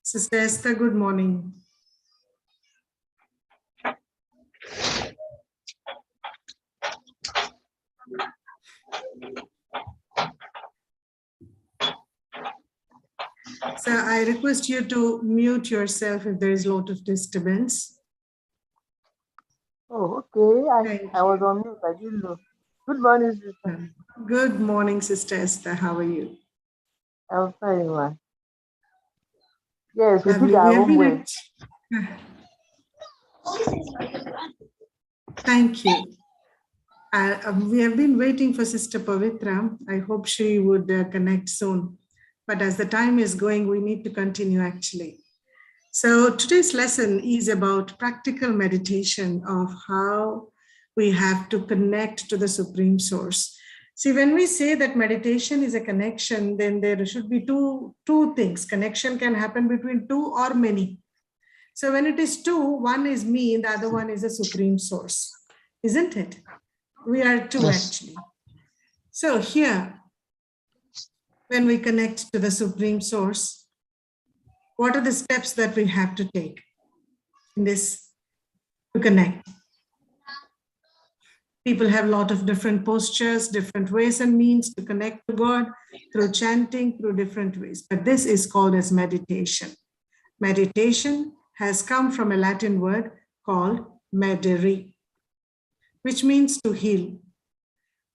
Sister Esther, good morning. So I request you to mute yourself if there is a lot of disturbance. Oh, okay. I was on mute. I didn't know. Good morning, sister. Good morning, Sister Esther. How are you? I'm fine, man. Yes, we Lovely. did our We have homework. Thank you. We have been waiting for Sister Pavitra. I hope she would connect soon. But as the time is going, we need to continue actually. So today's lesson is about practical meditation of how we have to connect to the Supreme Source. See, when we say that meditation is a connection, then there should be two things. Connection can happen between two or many. So when it is two, one is me and the other one is a Supreme Source, isn't it? We are two actually. So here, when we connect to the Supreme Source, what are the steps that we have to take in this to connect? People have a lot of different postures, different ways and means to connect to God through chanting, through different ways. But this is called as meditation. Meditation has come from a Latin word called medere, which means to heal.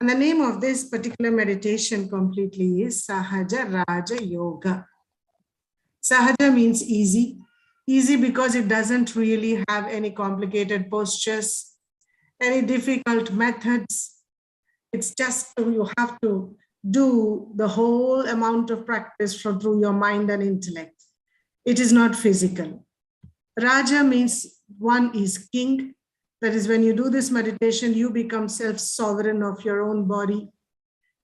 And the name of this particular meditation completely is Sahaja Raja Yoga. Sahaja means easy. Easy because it doesn't really have any complicated postures, any difficult methods. It's just you have to do the whole amount of practice through your mind and intellect. It is not physical. Raja means one is king. That is, when you do this meditation, you become self-sovereign of your own body.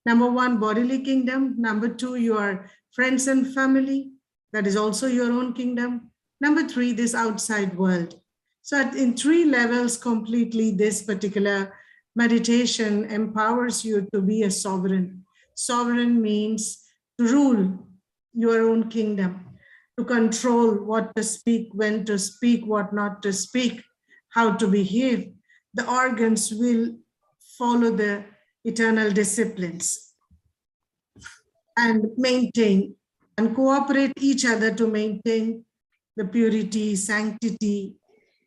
Number one, bodily kingdom. Number two, your friends and family. That is also your own kingdom. Number three, this outside world. So in three levels completely, this particular meditation empowers you to be a sovereign. Sovereign means to rule your own kingdom, to control what to speak, when to speak, what not to speak, how to behave. The organs will follow the eternal disciplines and maintain and cooperate each other to maintain the purity, sanctity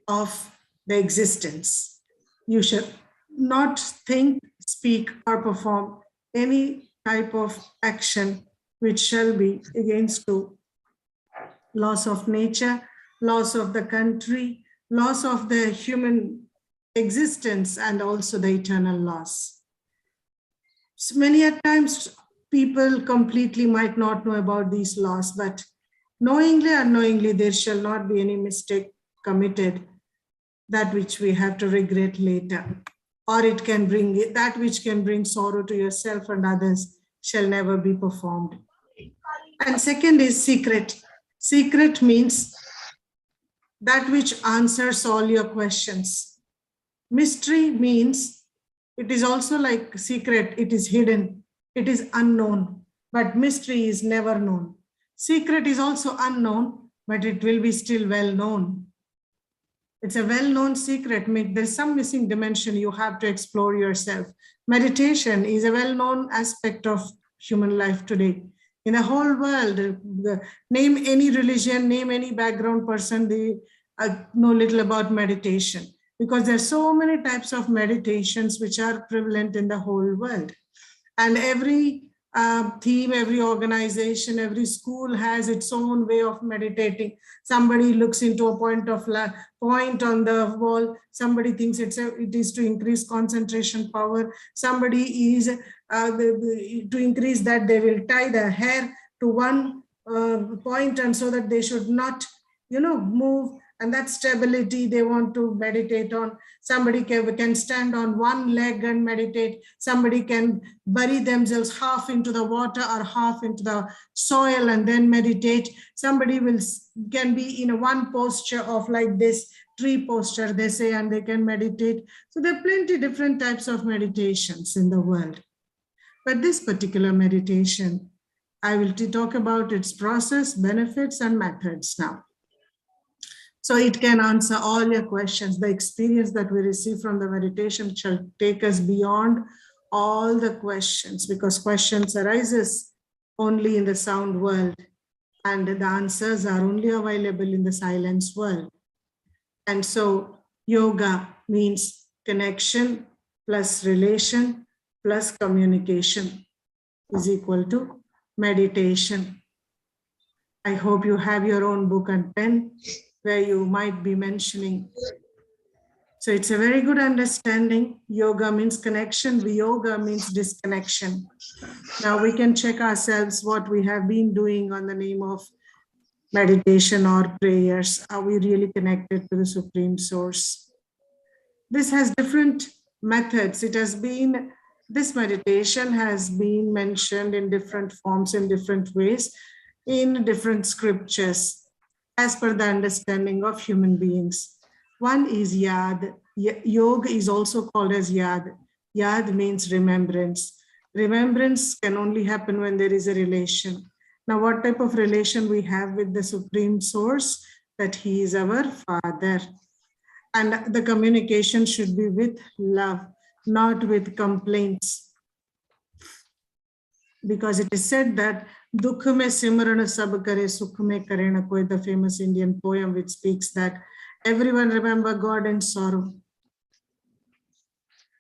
of the existence. You should not think, speak, or perform any type of action which shall be against to laws of nature, laws of the country, laws of the human existence, and also the eternal laws. So many a times people completely might not know about these laws, but knowingly or unknowingly, there shall not be any mistake committed, that which we have to regret later, or it can bring that which can bring sorrow to yourself and others shall never be performed. And second is secret. Secret means that which answers all your questions. Mystery means it is also like secret, it is hidden, it is unknown, but mystery is never known. Secret is also unknown, but it will be still well known. It's a well-known secret. There's some missing dimension you have to explore yourself. Meditation is a well-known aspect of human life today. In the whole world, name any religion, name any background person, they know little about meditation, because there's so many types of meditations which are prevalent in the whole world. And every theme, every organization, every school has its own way of meditating. Somebody looks into a point on the wall. Somebody thinks it is to increase concentration power. Somebody is to increase that they will tie their hair to one point, and so that they should not, move. And that stability they want to meditate on. Somebody can stand on one leg and meditate. Somebody can bury themselves half into the water or half into the soil and then meditate. Somebody can be in a one posture of like this tree posture, they say, and they can meditate. So there are plenty different types of meditations in the world. But this particular meditation I will talk about its process, benefits, and methods now. So it can answer all your questions. The experience that we receive from the meditation shall take us beyond all the questions, because questions arises only in the sound world and the answers are only available in the silence world. And so yoga means connection plus relation plus communication is equal to meditation. I hope you have your own book and pen where you might be mentioning. So it's a very good understanding. Yoga means connection, Viyoga means disconnection. Now we can check ourselves what we have been doing on the name of meditation or prayers. Are we really connected to the Supreme Source? This has different methods. This meditation has been mentioned in different forms, in different ways, in different scriptures, as per the understanding of human beings. One is Yad. Yoga is also called as Yad. Yad means remembrance. Remembrance can only happen when there is a relation. Now, what type of relation we have with the Supreme Source? That He is our Father. And the communication should be with love, not with complaints. Because it is said that Dukh mein simran sab kare, sukh mein kare na koi, the famous Indian poem which speaks that everyone remember God in sorrow,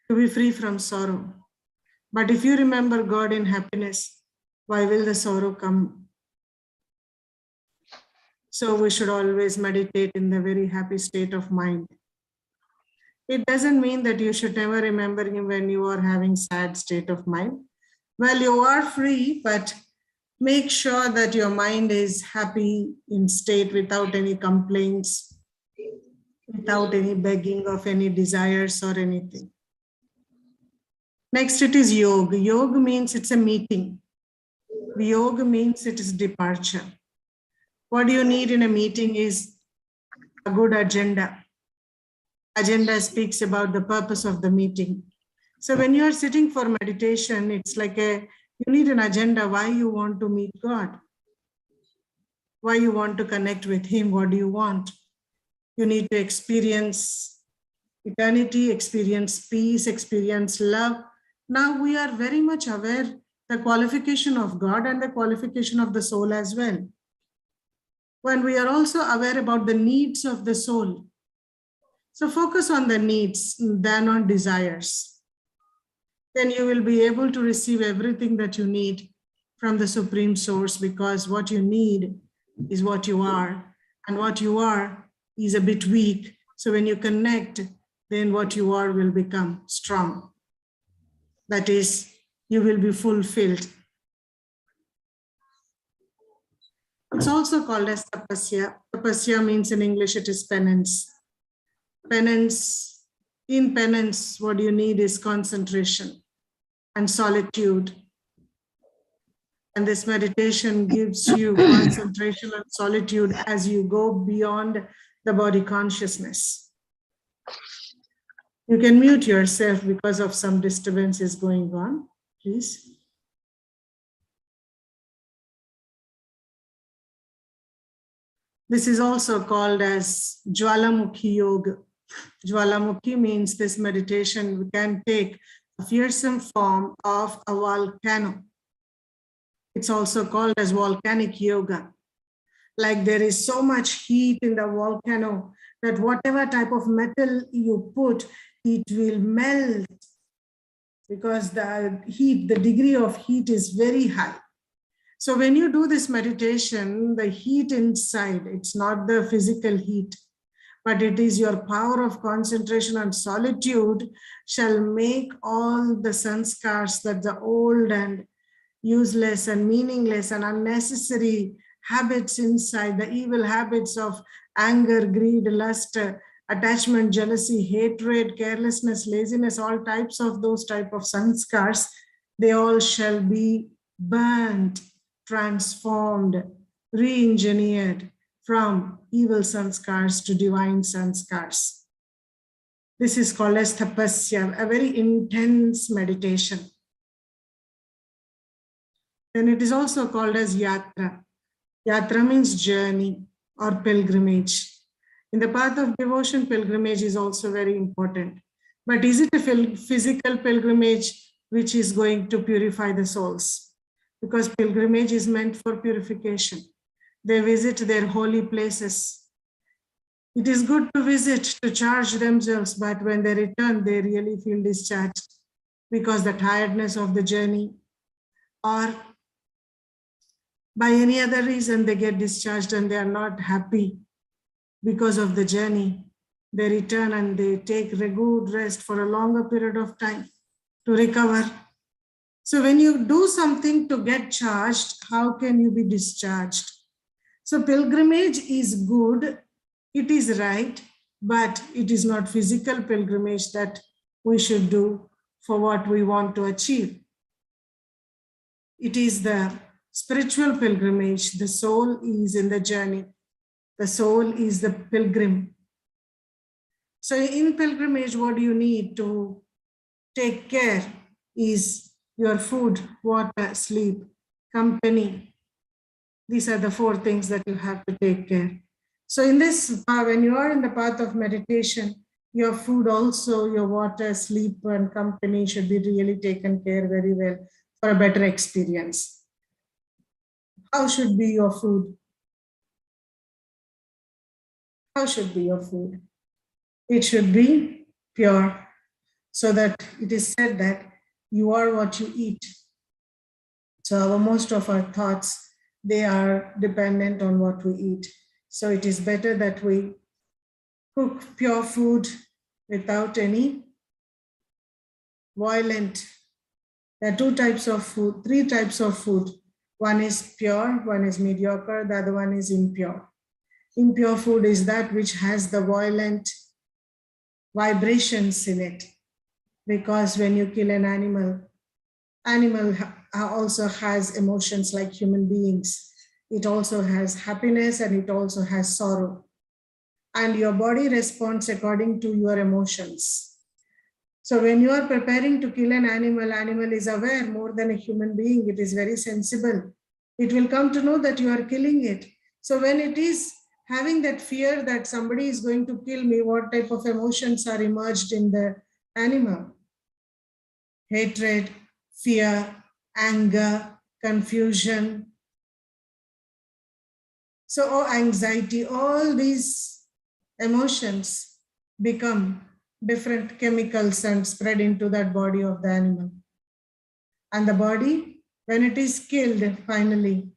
to be free from sorrow. But if you remember God in happiness, why will the sorrow come? So we should always meditate in the very happy state of mind. It doesn't mean that you should never remember Him when you are having sad state of mind. Well, you are free, but make sure that your mind is happy in state without any complaints, without any begging of any desires or anything. Next, it is yoga. Yoga means it's a meeting. Yoga means it is departure. What you need in a meeting is a good agenda. Agenda speaks about the purpose of the meeting. So when you are sitting for meditation, it's like you need an agenda why you want to meet God, why you want to connect with Him, what do you want? You need to experience eternity, experience peace, experience love. Now we are very much aware the qualification of God and the qualification of the soul as well. When we are also aware about the needs of the soul. So focus on the needs than on desires. Then you will be able to receive everything that you need from the Supreme Source, because what you need is what you are, and what you are is a bit weak. So when you connect, then what you are will become strong. That is, you will be fulfilled. It's also called as tapasya. Tapasya means in English it is penance. Penance, in penance, what you need is concentration and solitude. And this meditation gives you concentration and solitude as you go beyond the body consciousness. You can mute yourself because of some disturbances going on, please. This is also called as Jwalamukhi Yoga. Jwalamukhi means this meditation can take a fearsome form of a volcano. It's also called as volcanic yoga. Like there is so much heat in the volcano that whatever type of metal you put, it will melt, because the heat, the degree of heat is very high. So when you do this meditation, the heat inside, it's not the physical heat, but it is your power of concentration and solitude shall make all the sanskars, that the old and useless and meaningless and unnecessary habits inside, the evil habits of anger, greed, lust, attachment, jealousy, hatred, carelessness, laziness, all types of those type of sanskars, they all shall be burnt, transformed, re-engineered from evil sanskars to divine sanskars. This is called as tapasya, a very intense meditation. Then it is also called as yatra. Yatra means journey or pilgrimage. In the path of devotion, pilgrimage is also very important. But is it a physical pilgrimage which is going to purify the souls? Because pilgrimage is meant for purification. They visit their holy places. It is good to visit to charge themselves, but when they return, they really feel discharged because the tiredness of the journey, or by any other reason they get discharged and they are not happy because of the journey. They return and they take a good rest for a longer period of time to recover. So when you do something to get charged, how can you be discharged? So pilgrimage is good, it is right, but it is not physical pilgrimage that we should do for what we want to achieve. It is the spiritual pilgrimage. The soul is in the journey. The soul is the pilgrim. So in pilgrimage, what you need to take care is your food, water, sleep, company. These are the 4 things that you have to take care. So in this, when you are in the path of meditation, your food also, your water, sleep, and company should be really taken care very well for a better experience. How should be your food? How should be your food? It should be pure, so that it is said that you are what you eat. So most of our thoughts, they are dependent on what we eat. So it is better that we cook pure food without any violent. There are 2 types of food, 3 types of food. One is pure, one is mediocre, the other one is impure. Impure food is that which has the violent vibrations in it. Because when you kill an animal also has emotions like human beings. It also has happiness and it also has sorrow. And your body responds according to your emotions. So when you are preparing to kill an animal is aware more than a human being. It is very sensible. It will come to know that you are killing it. So when it is having that fear that somebody is going to kill me, what type of emotions are emerged in the animal? Hatred, fear, anger, confusion. So anxiety, all these emotions become different chemicals and spread into that body of the animal. And the body, when it is killed finally,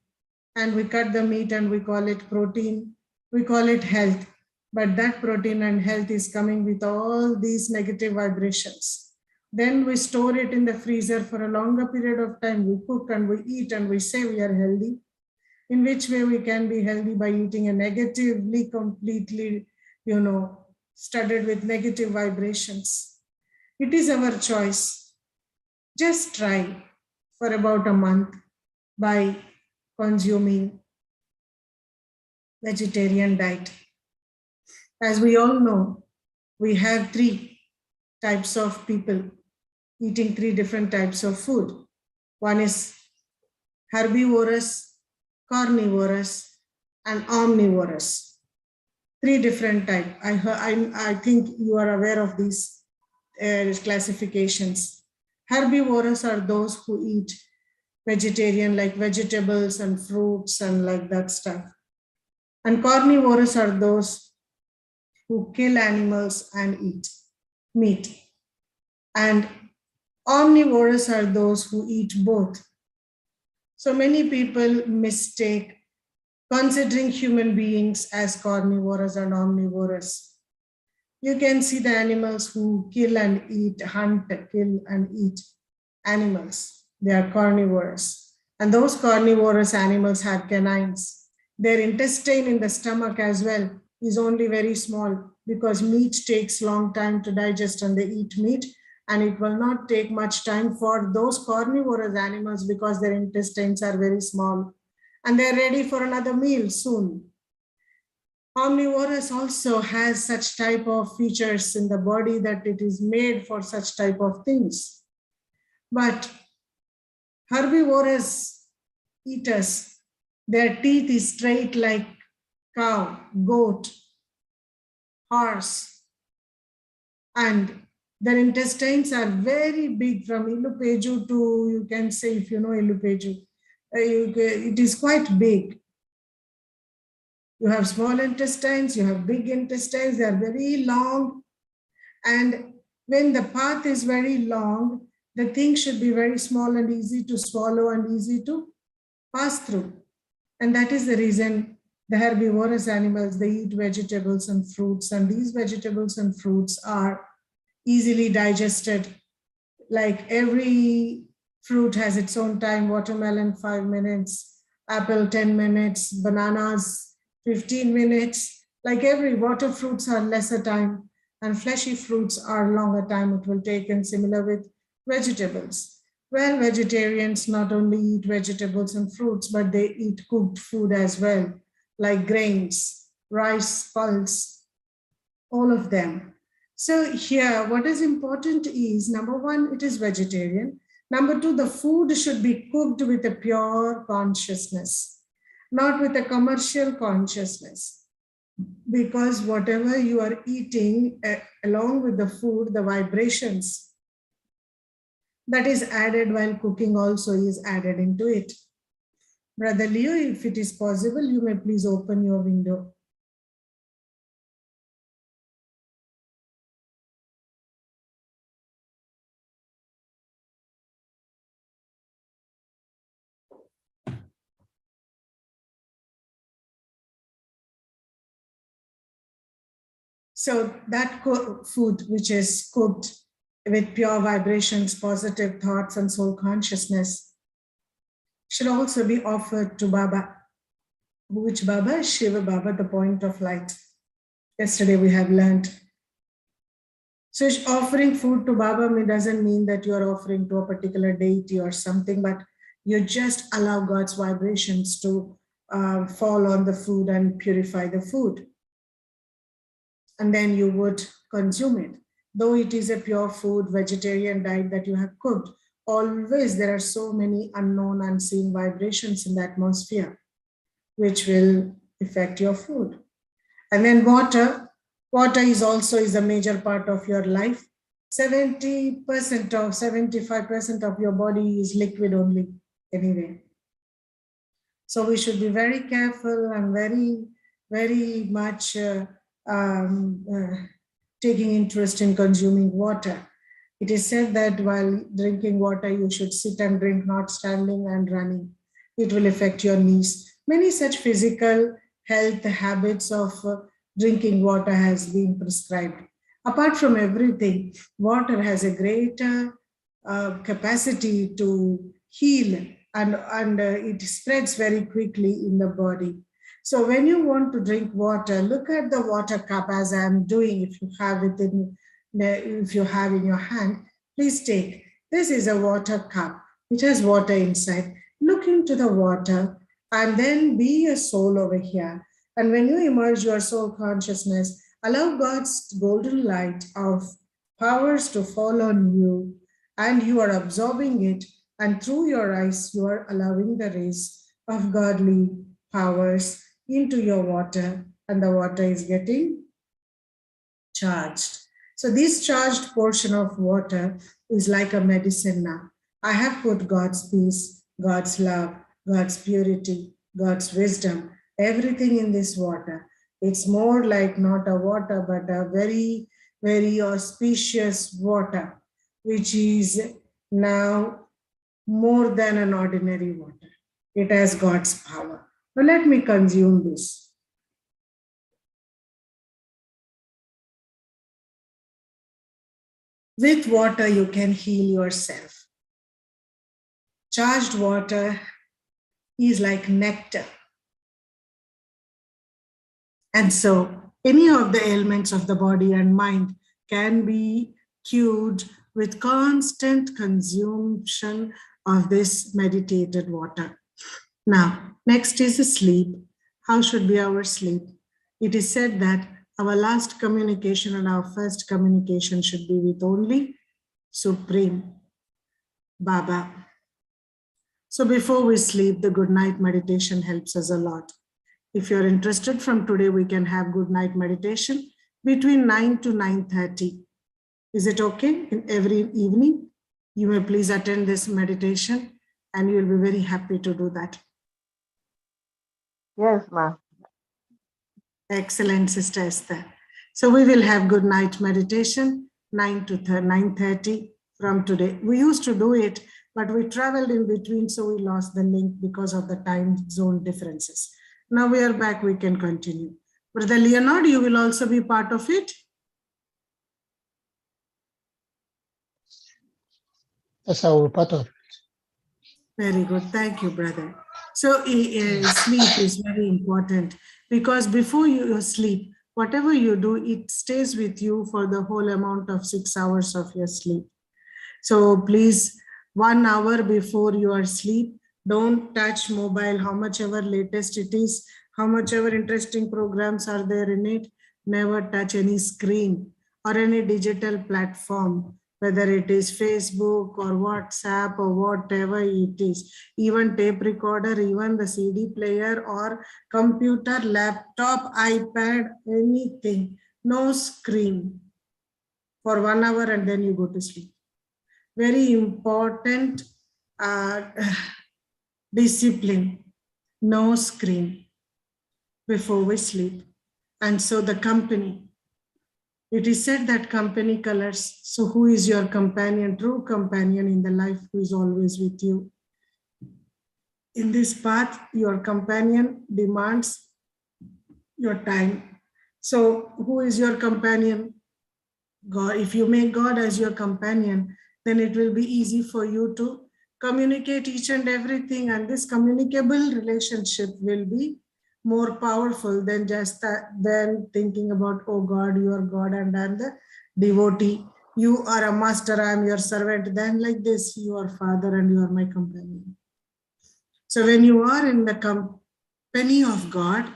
and we cut the meat and we call it protein, we call it health. But that protein and health is coming with all these negative vibrations. Then we store it in the freezer for a longer period of time. We cook and we eat and we say we are healthy. In which way we can be healthy? By eating a negatively, completely, studded with negative vibrations. It is our choice. Just try for about a month by consuming vegetarian diet. As we all know, we have 3 types of people eating 3 different types of food. One is herbivorous, carnivorous, and omnivorous. 3 different types. I think you are aware of these classifications. Herbivorous are those who eat vegetarian, like vegetables and fruits and like that stuff. And carnivorous are those who kill animals and eat meat. And omnivorous are those who eat both. So many people mistake considering human beings as carnivorous and omnivorous. You can see the animals who kill and eat, hunt, kill and eat animals. They are carnivorous. And those carnivorous animals have canines. Their intestine in the stomach as well is only very small because meat takes long time to digest and they eat meat. And it will not take much time for those carnivorous animals because their intestines are very small. And they're ready for another meal soon. Omnivorous also has such type of features in the body that it is made for such type of things. But herbivorous eaters. Their teeth is straight like cow, goat, horse, and their intestines are very big from Ilupeju to, you can say, if you know Ilupeju, it is quite big. You have small intestines, you have big intestines, they are very long. And when the path is very long, the thing should be very small and easy to swallow and easy to pass through. And that is the reason the herbivorous animals, they eat vegetables and fruits, and these vegetables and fruits are easily digested. Like every fruit has its own time, watermelon 5 minutes, apple 10 minutes, bananas 15 minutes. Like every water fruits are lesser time and fleshy fruits are longer time it will take, and similar with vegetables. Well, vegetarians not only eat vegetables and fruits, but they eat cooked food as well, like grains, rice, pulse, all of them. So here, what is important is, number one, it is vegetarian. Number two, the food should be cooked with a pure consciousness, not with a commercial consciousness. Because whatever you are eating, along with the food, the vibrations that is added while cooking also is added into it. Brother Leo, if it is possible, you may please open your window. So that food which is cooked with pure vibrations, positive thoughts, and soul consciousness should also be offered to Baba. Which Baba? Shiva Baba, the point of light. Yesterday we have learned. So offering food to Baba doesn't mean that you are offering to a particular deity or something, but you just allow God's vibrations to fall on the food and purify the food. And then you would consume it. Though it is a pure food, vegetarian diet that you have cooked, always there are so many unknown, unseen vibrations in the atmosphere, which will affect your food. And then water. Water is also a major part of your life. 70% or 75% of your body is liquid only anyway. So we should be very careful and very, very much taking interest in consuming water. It is said that while drinking water, you should sit and drink, not standing and running. It will affect your knees. Many such physical health habits of drinking water has been prescribed. Apart from everything, water has a greater capacity to heal, and it spreads very quickly in the body. So when you want to drink water, look at the water cup as I am doing. If you have it if you have in your hand, please take. This is a water cup. It has water inside. Look into the water and then be a soul over here. And when you emerge your soul consciousness, allow God's golden light of powers to fall on you, and you are absorbing it. And through your eyes, you are allowing the rays of godly powers into your water, and the water is getting charged. So this charged portion of water is like a medicine now. I have put God's peace, God's love, God's purity, God's wisdom, everything in this water. It's more like not a water, but a very, very auspicious water, which is now more than an ordinary water. It has God's power. Now let me consume this. With water, you can heal yourself. Charged water is like nectar. And so any of the ailments of the body and mind can be cured with constant consumption of this meditated water. Now, next is the sleep. How should be our sleep? It is said that our last communication and our first communication should be with only Supreme Baba. So before we sleep, the good night meditation helps us a lot. If you're interested, from today we can have good night meditation between 9 to 9:30. Is it okay? In every evening, you may please attend this meditation and you'll be very happy to do that. Yes, ma. Excellent, Sister Esther. So we will have good night meditation 9 to 9:30 from today. We used to do it, but we traveled in between, so we lost the link because of the time zone differences. Now we are back, we can continue. Brother Leonard, you will also be part of it? Yes, I will be part of it. Very good. Thank you, brother. So sleep is very important because before you sleep, whatever you do, it stays with you for the whole amount of 6 hours of your sleep. So please, 1 hour before you are asleep, don't touch mobile, how much ever latest it is, how much ever interesting programs are there in it. Never touch any screen or any digital platform, whether it is Facebook or WhatsApp or whatever it is, even tape recorder, even the CD player or computer, laptop, iPad, anything. No screen for 1 hour and then you go to sleep. Very important discipline. No screen before we sleep. And so the company, it is said that company colors. So who is your companion, true companion in the life who is always with you? In this path, your companion demands your time. So who is your companion? God. If you make God as your companion, then it will be easy for you to communicate each and everything. And this communicable relationship will be more powerful than just than thinking about, oh God, you are God and I'm the devotee. You are a master, I am your servant. Then like this, you are Father and you are my companion. So when you are in the company of God,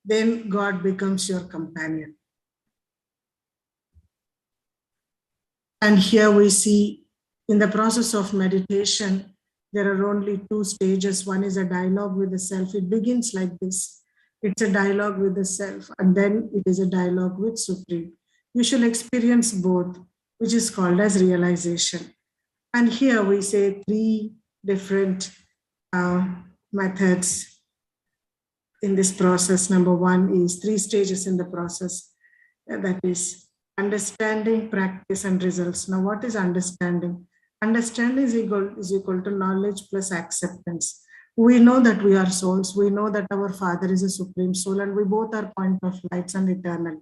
then God becomes your companion. And here we see in the process of meditation, there are only two stages. One is a dialogue with the self. It begins like this. It's a dialogue with the self, and then it is a dialogue with Supreme. You shall experience both, which is called as realization. And here we say three different methods in this process. Number one is three stages in the process. That is understanding, practice, and results. Now, what is understanding? Understanding is equal to knowledge plus acceptance. We know that we are souls. We know that our Father is a supreme soul, and we both are point of lights and eternal.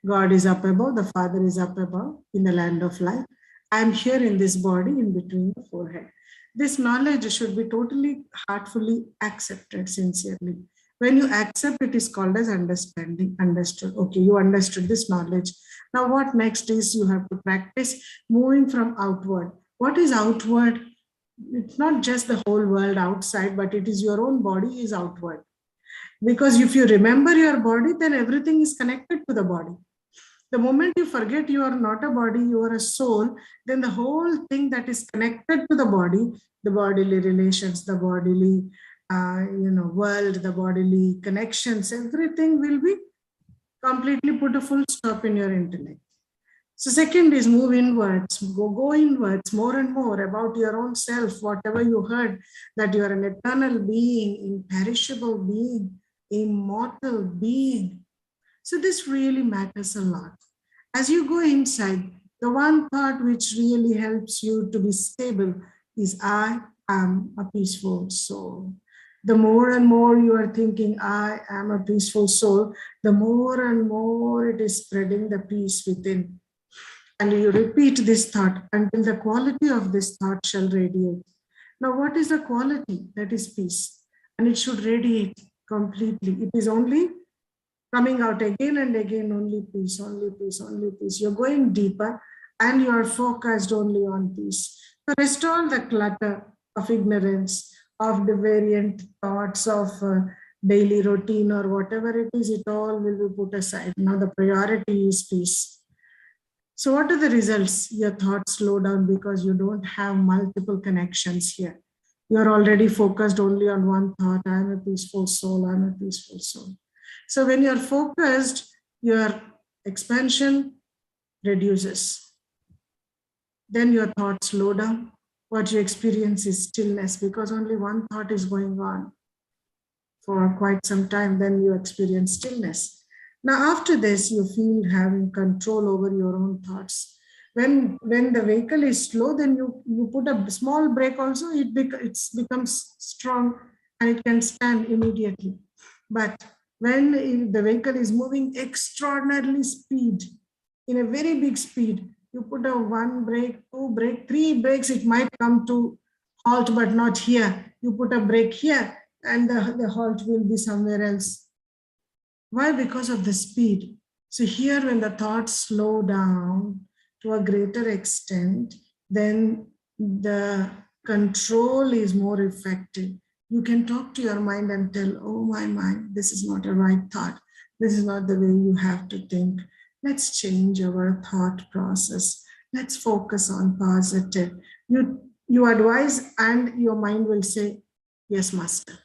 God is up above, the Father is up above in the land of life. I am here in this body in between the forehead. This knowledge should be totally, heartfully accepted sincerely. When you accept, it is called as understanding, understood. Okay, you understood this knowledge. Now what next is you have to practice moving from outward. What is outward? It's not just the whole world outside, but it is your own body is outward. Because if you remember your body, then everything is connected to the body. The moment you forget you are not a body, you are a soul, then the whole thing that is connected to the bodily relations, the bodily world, the bodily connections, everything will be completely put a full stop in your intellect. So second is move inwards, go inwards more and more about your own self, whatever you heard, that you are an eternal being, imperishable being, immortal being. So this really matters a lot. As you go inside, the one thought which really helps you to be stable is I am a peaceful soul. The more and more you are thinking, I am a peaceful soul, the more and more it is spreading the peace within. And you repeat this thought until the quality of this thought shall radiate. Now, what is the quality? That is peace. And it should radiate completely. It is only coming out again and again, only peace, only peace, only peace. You're going deeper and you are focused only on peace. So restore the clutter of ignorance, of the variant thoughts of daily routine or whatever it is, it all will be put aside. Now the priority is peace. So what are the results? Your thoughts slow down because you don't have multiple connections here. You're already focused only on one thought. I'm a peaceful soul. I'm a peaceful soul. So when you're focused, your expansion reduces. Then your thoughts slow down. What you experience is stillness because only one thought is going on for quite some time. Then you experience stillness. Now, after this, you feel having control over your own thoughts. When the vehicle is slow, then you put a small brake also, it becomes strong and it can stand immediately. But when the vehicle is moving extraordinarily speed, in a very big speed, you put a one brake, two brake, three brakes, it might come to halt, but not here. You put a brake here and the halt will be somewhere else. Why? Because of the speed. So here when the thoughts slow down to a greater extent, then the control is more effective. You can talk to your mind and tell, oh my mind, this is not a right thought. This is not the way you have to think. Let's change our thought process. Let's focus on positive. You advise and your mind will say, yes, master.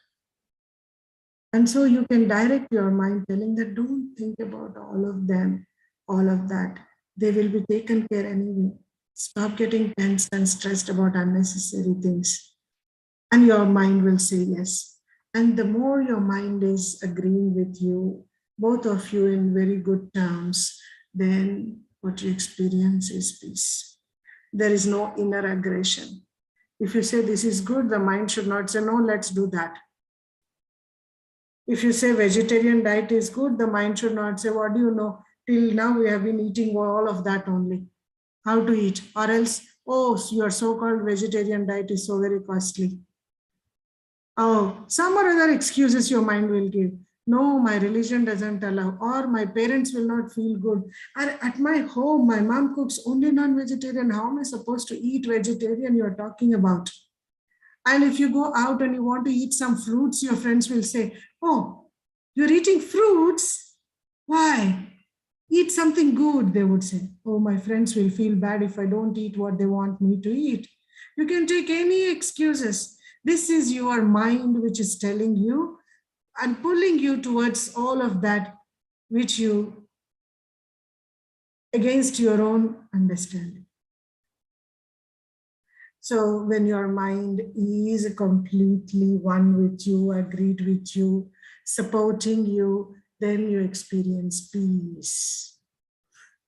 And so you can direct your mind telling that don't think about all of them, all of that. They will be taken care anyway. Stop getting tense and stressed about unnecessary things. And your mind will say yes. And the more your mind is agreeing with you, both of you in very good terms, then what you experience is peace. There is no inner aggression. If you say this is good, the mind should not say, no, let's do that. If you say vegetarian diet is good, the mind should not say, what do you know? Till now we have been eating all of that only. How to eat? Or else, oh, your so-called vegetarian diet is so very costly. Oh, some or other excuses your mind will give. No, my religion doesn't allow, or my parents will not feel good. Or at my home, my mom cooks only non-vegetarian. How am I supposed to eat vegetarian you're talking about? And if you go out and you want to eat some fruits, your friends will say, oh, you're eating fruits? Why? Eat something good, they would say. Oh, my friends will feel bad if I don't eat what they want me to eat. You can take any excuses. This is your mind which is telling you and pulling you towards all of that which you, against your own understanding. So when your mind is completely one with you, agreed with you, supporting you, then you experience peace.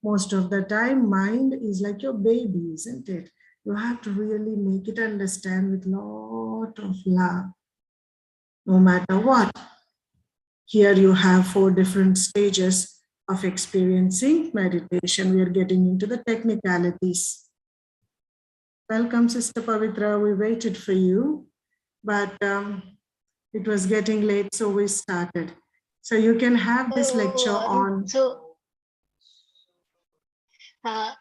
Most of the time, mind is like your baby, isn't it? You have to really make it understand with lot of love, no matter what. Here you have 4 different stages of experiencing meditation. We are getting into the technicalities. Welcome, Sister Pavitra. We waited for you, but it was getting late, so we started. So you can have this lecture on.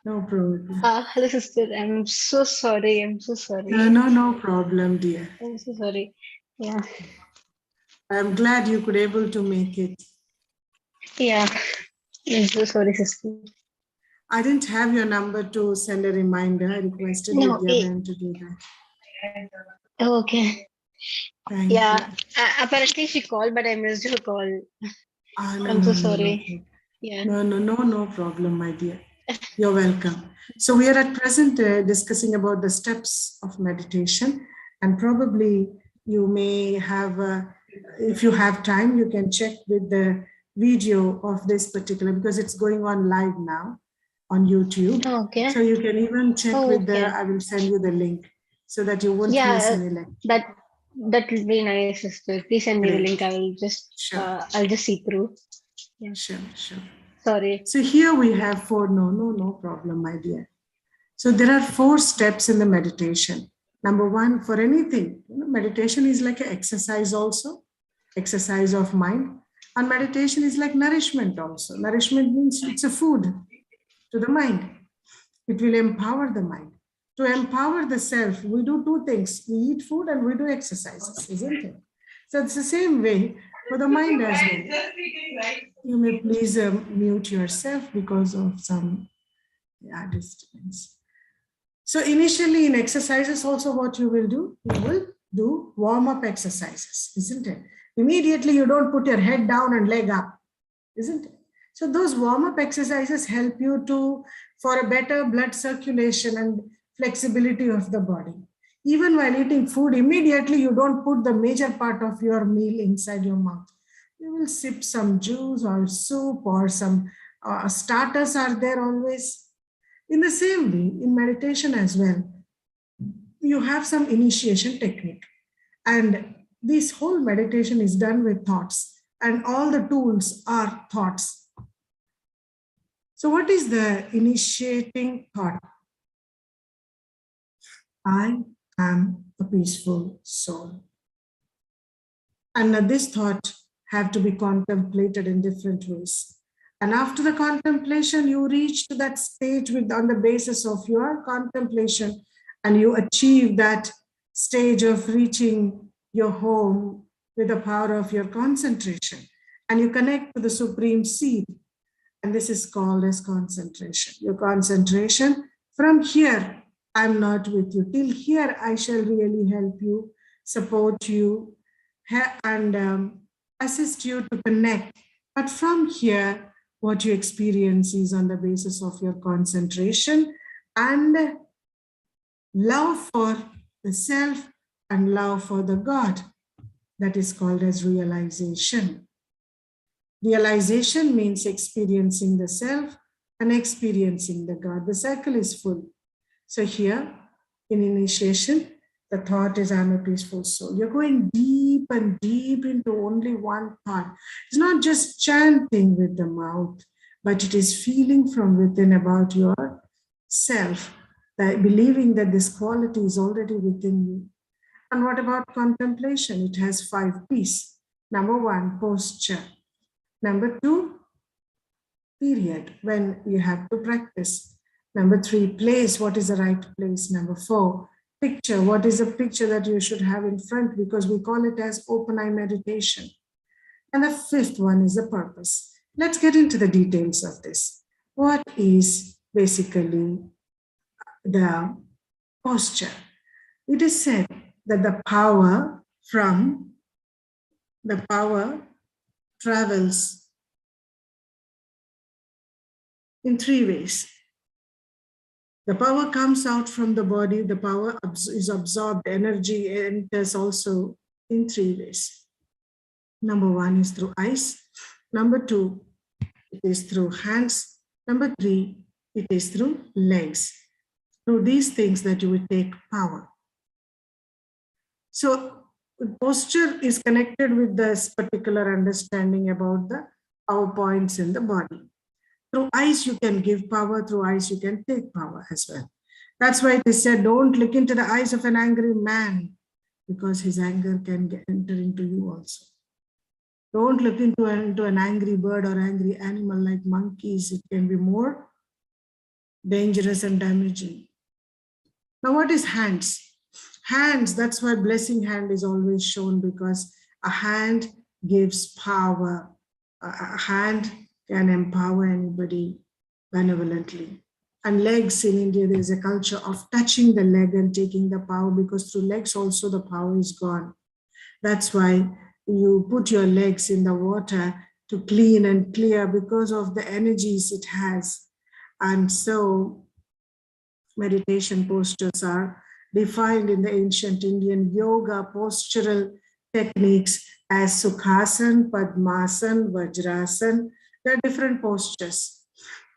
No problem. Hello, sister. I'm so sorry. I'm so sorry. No problem, dear. I'm so sorry. Yeah. I'm glad you could able to make it. Yeah. I'm so sorry, sister. I didn't have your number to send a reminder. I requested Vidya to do that. Okay. Thank yeah. you. Apparently she called, but I missed her call. No, I'm so sorry. Yeah. No problem, my dear. You're welcome. So we are at present discussing about the steps of meditation, and probably you may have, if you have time, you can check with the video of this particular, because it's going on live now on YouTube. Okay. So you can even check with I will send you the link so that you won't miss any lecture. That will be nice, sister. Please send me the link. I will just, I'll just see through. Yeah. Sure. Sorry. So here we have 4, no problem, my dear. So there are 4 steps in the meditation. Number 1, for anything, meditation is like an exercise also, exercise of mind. And meditation is like nourishment also. Nourishment means it's a food to the mind. It will empower the mind. To empower the self, we do 2 things. We eat food and we do exercises, isn't it? So it's the same way for the mind as well. You may please mute yourself because of some disturbance. So initially in exercises also what you will do, you will do warm-up exercises, isn't it? Immediately you don't put your head down and leg up, isn't it? So those warm-up exercises help you for a better blood circulation and flexibility of the body. Even while eating food, immediately you don't put the major part of your meal inside your mouth. You will sip some juice or soup or some starters are there always. In the same way, in meditation as well, you have some initiation technique. And this whole meditation is done with thoughts, and all the tools are thoughts. So what is the initiating thought? I am a peaceful soul. And this thought have to be contemplated in different ways. And after the contemplation, you reach to that stage on the basis of your contemplation, and you achieve that stage of reaching your home with the power of your concentration. And you connect to the supreme seed. And this is called as concentration. Your concentration from here, I'm not with you. Till here, I shall really help you, support you, and assist you to connect. But from here, what you experience is on the basis of your concentration and love for the self and love for the God. That is called as realization. Realization means experiencing the self and experiencing the God. The circle is full. So here, in initiation, the thought is, I'm a peaceful soul. You're going deep and deep into only one thought. It's not just chanting with the mouth, but it is feeling from within about your self, that believing that this quality is already within you. And what about contemplation? It has 5 P's. Number 1, posture. Number 2, period, when you have to practice. Number 3, place. What is the right place? Number 4, picture. What is the picture that you should have in front? Because we call it as open eye meditation. And the 5th one is the purpose. Let's get into the details of this. What is basically the posture? It is said that the power travels in 3 ways. The power comes out from the body, the power is absorbed, energy enters also in 3 ways. Number 1 is through eyes. Number 2, it is through hands. Number 3, it is through legs. Through these things that you will take power. So posture is connected with this particular understanding about the power points in the body. Through eyes, you can give power. Through eyes, you can take power as well. That's why it is said, don't look into the eyes of an angry man, because his anger can enter into you also. Don't look into an angry bird or angry animal like monkeys. It can be more dangerous and damaging. Now, what is hands? Hands, that's why blessing hand is always shown, because a hand gives power. A hand can empower anybody benevolently. And legs, in India, there is a culture of touching the leg and taking the power, because through legs also the power is gone. That's why you put your legs in the water to clean and clear, because of the energies it has. And so meditation postures are defined in the ancient Indian yoga postural techniques as Sukhasan, Padmasan, Vajrasan. There are different postures.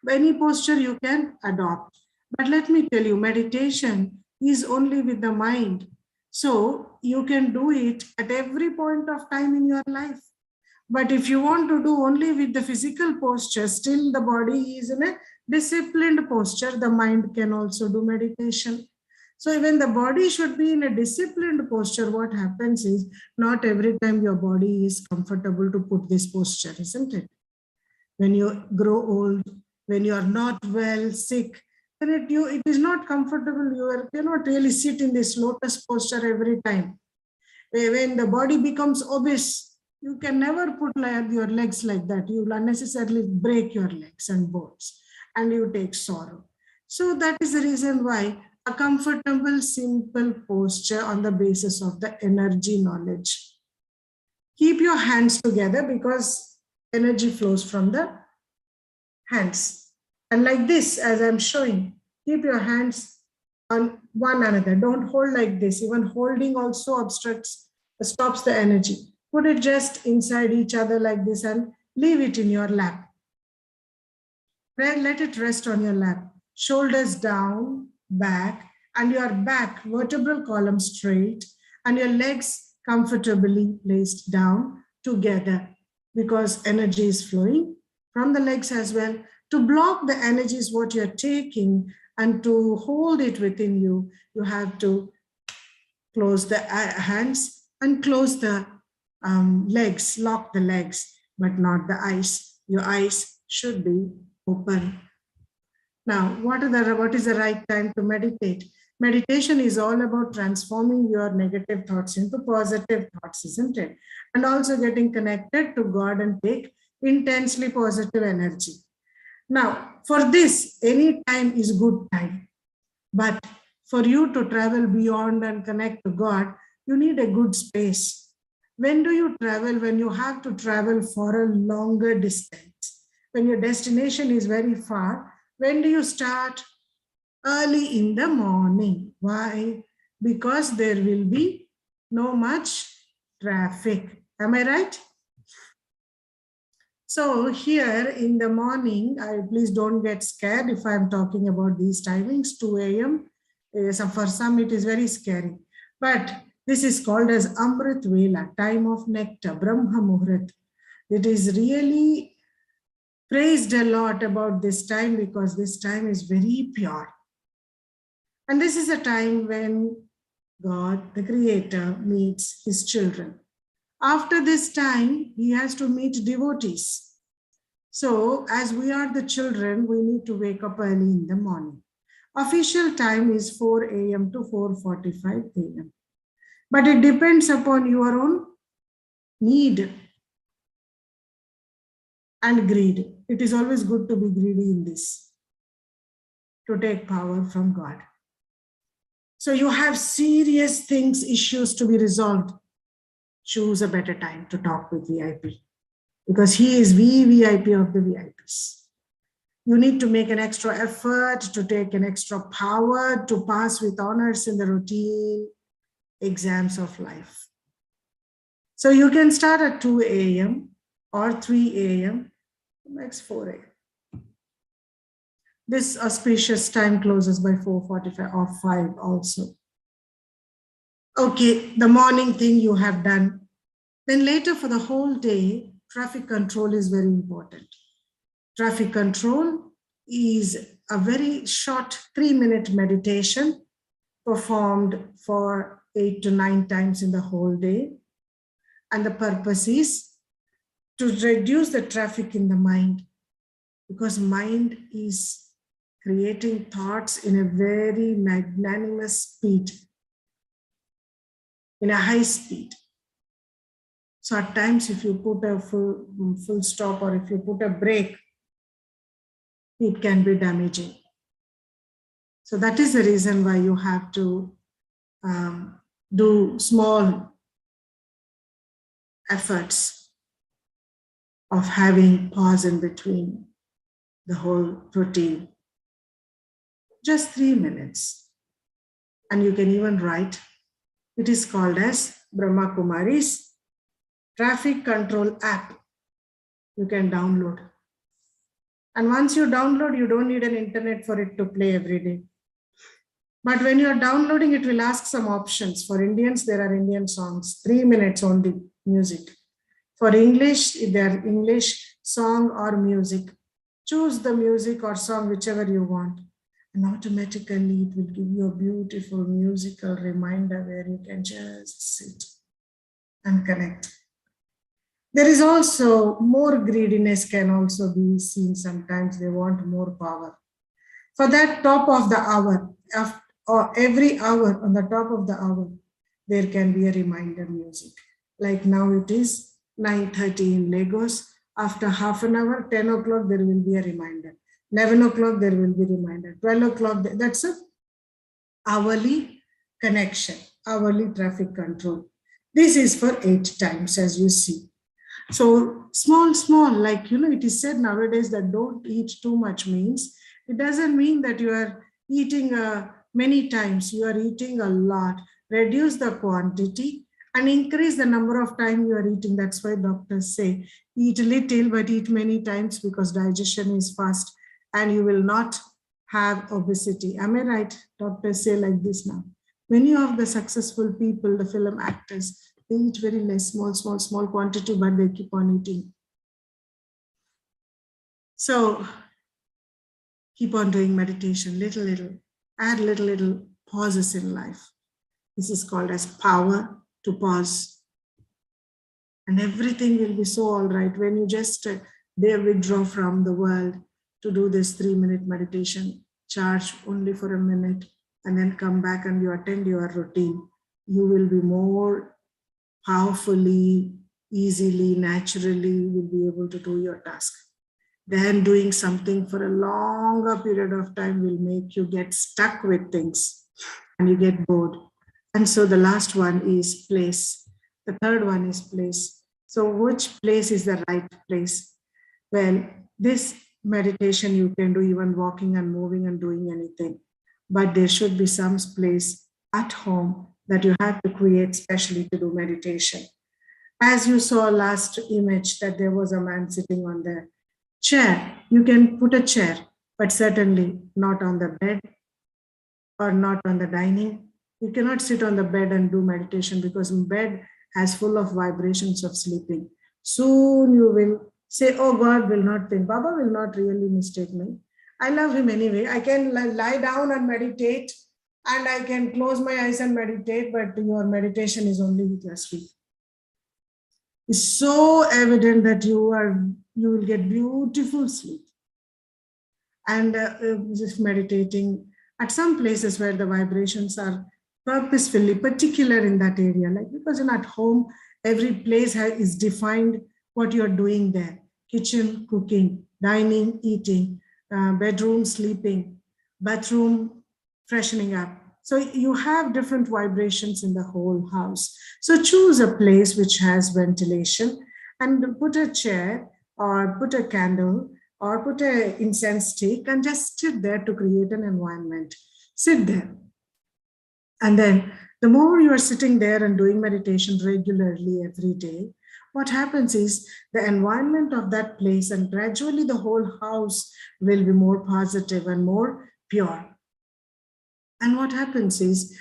Any posture you can adopt. But let me tell you, meditation is only with the mind. So you can do it at every point of time in your life. But if you want to do only with the physical posture, still the body is in a disciplined posture, the mind can also do meditation. So when the body should be in a disciplined posture, what happens is not every time your body is comfortable to put this posture, isn't it? When you grow old, when you are not well, sick, then it is not comfortable. You cannot really sit in this lotus posture every time. When the body becomes obese, you can never put your legs like that. You will unnecessarily break your legs and bones, and you take sorrow. So that is the reason why a comfortable, simple posture on the basis of the energy knowledge. Keep your hands together because energy flows from the hands. And like this, as I'm showing, keep your hands on one another. Don't hold like this. Even holding also stops the energy. Put it just inside each other like this and leave it in your lap. Let it rest on your lap. Shoulders down, back, and your back, vertebral column straight, and your legs comfortably placed down together because energy is flowing from the legs as well. To block the energy is what you're taking, and to hold it within you, you have to close the hands and close the legs, lock the legs, but not the eyes. Your eyes should be open. Now, what is the right time to meditate? Meditation is all about transforming your negative thoughts into positive thoughts, isn't it? And also getting connected to God and take intensely positive energy. Now, for this, any time is good time. But for you to travel beyond and connect to God, you need a good space. When do you travel? When you have to travel for a longer distance. When your destination is very far, when do you start? Early in the morning. Why? Because there will be no much traffic. Am I right? So here in the morning, please don't get scared if I'm talking about these timings, 2 a.m. For some, it is very scary. But this is called as Amrit Vela, time of nectar, Brahma Muhurat. It is really praised a lot about this time because this time is very pure. And this is a time when God, the Creator, meets his children. After this time, he has to meet devotees. So as we are the children, we need to wake up early in the morning. Official time is 4 a.m. to 4:45 a.m. But it depends upon your own need and greed. It is always good to be greedy in this, to take power from God. So you have serious things, issues to be resolved. Choose a better time to talk with VIP because he is VVIP of the VIPs. You need to make an extra effort, to take an extra power, to pass with honors in the routine exams of life. So you can start at 2 a.m. or 3 a.m. Max 4 a.m. This auspicious time closes by 4:45 or 5 also. Okay, the morning thing you have done. Then later for the whole day, traffic control is very important. Traffic control is a very short 3-minute meditation performed for 8 to 9 times in the whole day. And the purpose is to reduce the traffic in the mind, because mind is creating thoughts in a very magnanimous speed, in a high speed. So at times, if you put a full stop or if you put a brake, it can be damaging. So that is the reason why you have to do small efforts of having pause in between the whole routine. Just 3 minutes. And you can even write. It is called as Brahma Kumari's traffic control app. You can download. And once you download, you don't need an internet for it to play every day. But when you're downloading, it will ask some options. For Indians, there are Indian songs, 3 minutes only music. For English, there are English song or music. Choose the music or song, whichever you want. And automatically it will give you a beautiful musical reminder where you can just sit and connect. There is also more greediness can also be seen sometimes. They want more power. For that top of the hour, or every hour on the top of the hour, there can be a reminder music. Like now it is 9:30 in Lagos. After half an hour, 10 o'clock, there will be a reminder. 11 o'clock, there will be a reminder. 12 o'clock, that's hourly connection, hourly traffic control. This is for 8 times, as you see. So small, like, it is said nowadays that don't eat too much means, it doesn't mean that you are eating many times, you are eating a lot. Reduce the quantity and increase the number of time you are eating. That's why doctors say, eat little, but eat many times, because digestion is fast and you will not have obesity. Am I right? Doctors say like this now. Many of the successful people, the film actors, they eat very less, small quantity, but they keep on eating. So keep on doing meditation, little, add little pauses in life. This is called as power to pause. And everything will be so all right when you just withdraw from the world to do this 3-minute meditation, charge only for a minute, and then come back and you attend your routine. You will be more powerfully, easily, naturally will be able to do your task. Then doing something for a longer period of time will make you get stuck with things and you get bored. And so the last one is place. The third one is place. So which place is the right place? Well, this meditation you can do even walking and moving and doing anything. But there should be some place at home that you have to create specially to do meditation. As you saw last image that there was a man sitting on the chair. You can put a chair, but certainly not on the bed or not on the dining. You cannot sit on the bed and do meditation, because bed has full of vibrations of sleeping. Soon you will say, oh, God will not think. Baba will not really mistake me. I love him anyway. I can lie down and meditate, and I can close my eyes and meditate, but your meditation is only with your sleep. It's so evident that you will get beautiful sleep. And just meditating at some places where the vibrations are purposefully particular in that area, like, because at home, every place is defined what you're doing there. Kitchen, cooking, dining, eating, bedroom, sleeping, bathroom, freshening up. So you have different vibrations in the whole house. So choose a place which has ventilation and put a chair or put a candle or put an incense stick and just sit there to create an environment. Sit there. And then the more you are sitting there and doing meditation regularly every day, what happens is the environment of that place and gradually the whole house will be more positive and more pure. And what happens is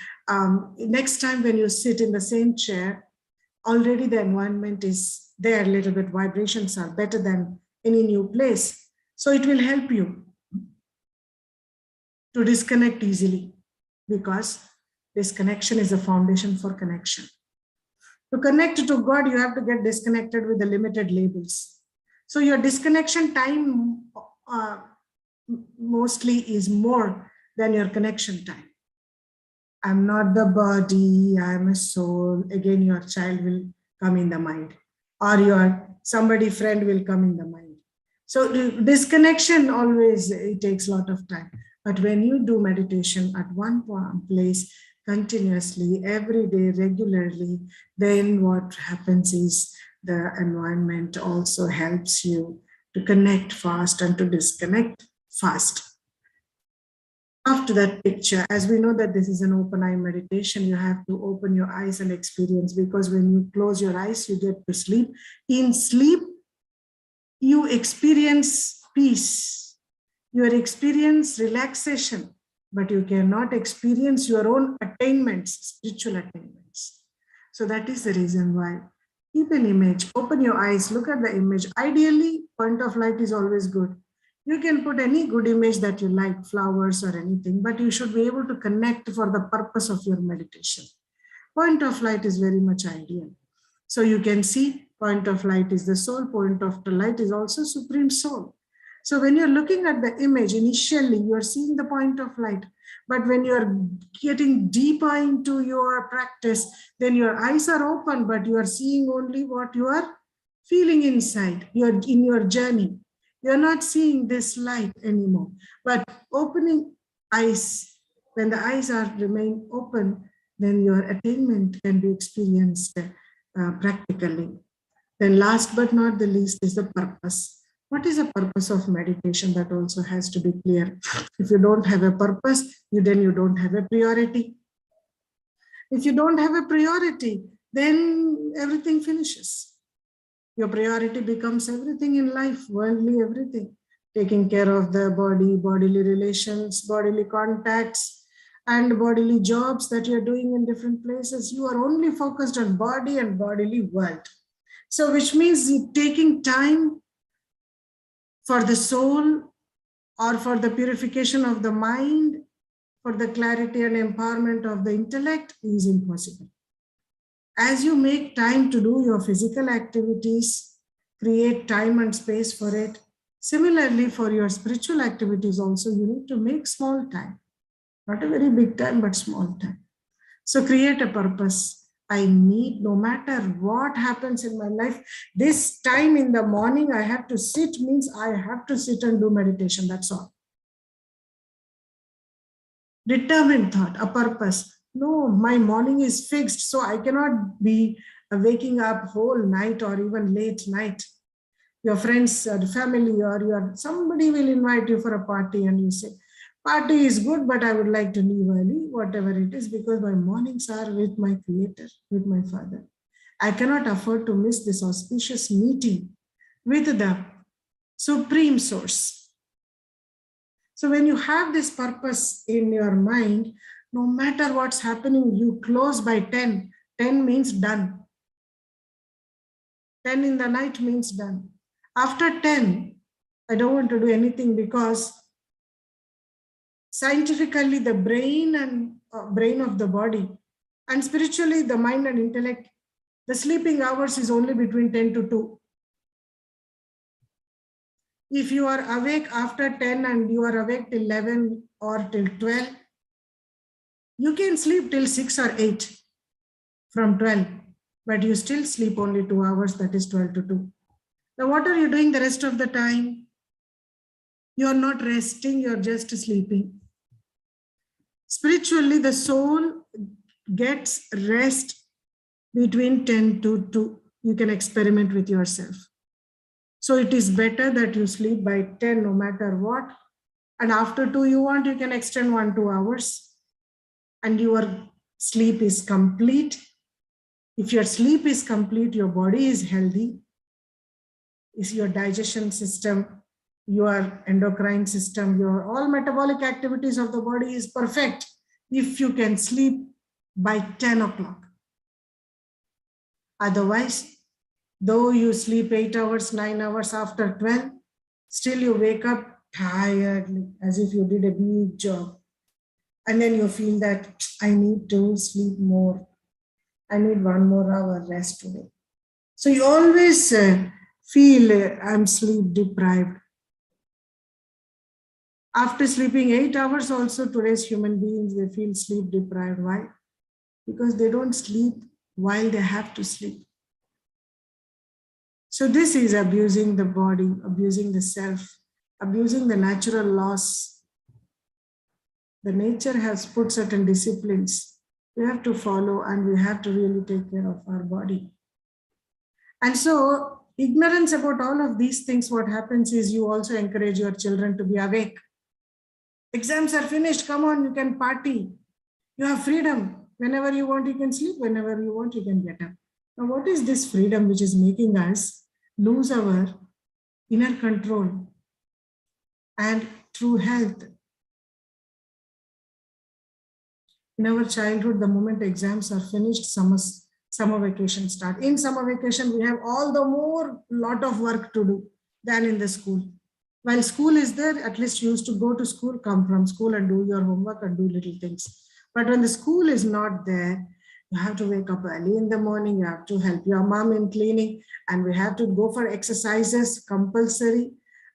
next time when you sit in the same chair, already the environment is there, a little bit vibrations are better than any new place. So it will help you to disconnect easily, because disconnection is the foundation for connection. To connect to God, you have to get disconnected with the limited labels. So your disconnection time mostly is more than your connection time. I'm not the body, I'm a soul. Again, your child will come in the mind, or your somebody friend will come in the mind. So disconnection always, it takes a lot of time. But when you do meditation at one place continuously, every day, regularly, then what happens is the environment also helps you to connect fast and to disconnect fast. After that picture, as we know that this is an open eye meditation, you have to open your eyes and experience, because when you close your eyes, you get to sleep. In sleep, you experience peace, you experience relaxation, but you cannot experience your own attainments, spiritual attainments. So that is the reason why. Keep an image, open your eyes, look at the image. Ideally, point of light is always good. You can put any good image that you like, flowers or anything, but you should be able to connect for the purpose of your meditation. Point of light is very much ideal. So you can see point of light is the soul, point of the light is also supreme soul. So when you're looking at the image, initially you're seeing the point of light, but when you're getting deeper into your practice, then your eyes are open, but you are seeing only what you are feeling inside. You're in your journey. You're not seeing this light anymore, but opening eyes When the eyes are remain open, then your attainment can be experienced practically. Then last but not the least is the purpose. What is the purpose of meditation? That also has to be clear. If you don't have a purpose, then you don't have a priority. If you don't have a priority, then everything finishes. Your priority becomes everything in life, worldly everything. Taking care of the body, bodily relations, bodily contacts, and bodily jobs that you're doing in different places. You are only focused on body and bodily world. So which means taking time for the soul or for the purification of the mind, for the clarity and empowerment of the intellect is impossible. As you make time to do your physical activities, create time and space for it. Similarly, for your spiritual activities also, you need to make small time. Not a very big time, but small time. So create a purpose. I need, no matter what happens in my life, this time in the morning I have to sit, means I have to sit and do meditation. That's all. Determined thought, a purpose. No, my morning is fixed, so I cannot be waking up whole night or even late night. Your friends or family or somebody will invite you for a party and you say, party is good, but I would like to leave early, whatever it is, because my mornings are with my Creator, with my Father. I cannot afford to miss this auspicious meeting with the Supreme Source. So when you have this purpose in your mind, no matter what's happening, you close by 10. 10 means done. 10 in the night means done. After 10, I don't want to do anything, because scientifically the brain and brain of the body, and spiritually the mind and intellect, the sleeping hours is only between 10 to 2. If you are awake after 10 and you are awake till 11 or till 12, you can sleep till 6 or 8 from 12, but you still sleep only 2 hours, that is 12 to 2. Now what are you doing the rest of the time? You are not resting, you are just sleeping. Spiritually, the soul gets rest between 10 to 2. You can experiment with yourself. So it is better that you sleep by 10 no matter what. And after 2 you want, you can extend 1-2 hours. And your sleep is complete. If your sleep is complete, your body is healthy. Is your digestion system, your endocrine system, your all metabolic activities of the body is perfect if you can sleep by 10 o'clock. Otherwise, though you sleep 8 hours, 9 hours after 12, still you wake up tiredly as if you did a big job. And then you feel that I need to sleep more. I need 1 more hour rest today. So you always feel I'm sleep deprived. After sleeping 8 hours also, today's human beings, they feel sleep deprived. Why? Because they don't sleep while they have to sleep. So this is abusing the body, abusing the self, abusing the natural laws. The nature has put certain disciplines we have to follow, and we have to really take care of our body. And so ignorance about all of these things, what happens is you also encourage your children to be awake. Exams are finished, come on, you can party. You have freedom. Whenever you want, you can sleep. Whenever you want, you can get up. Now, what is this freedom which is making us lose our inner control and true health? In our childhood, the moment exams are finished, summer vacation start. In summer vacation, we have all the more lot of work to do than in the school. While school is there, at least you used to go to school, come from school and do your homework and do little things. But when the school is not there, you have to wake up early in the morning, you have to help your mom in cleaning, and we have to go for exercises, compulsory.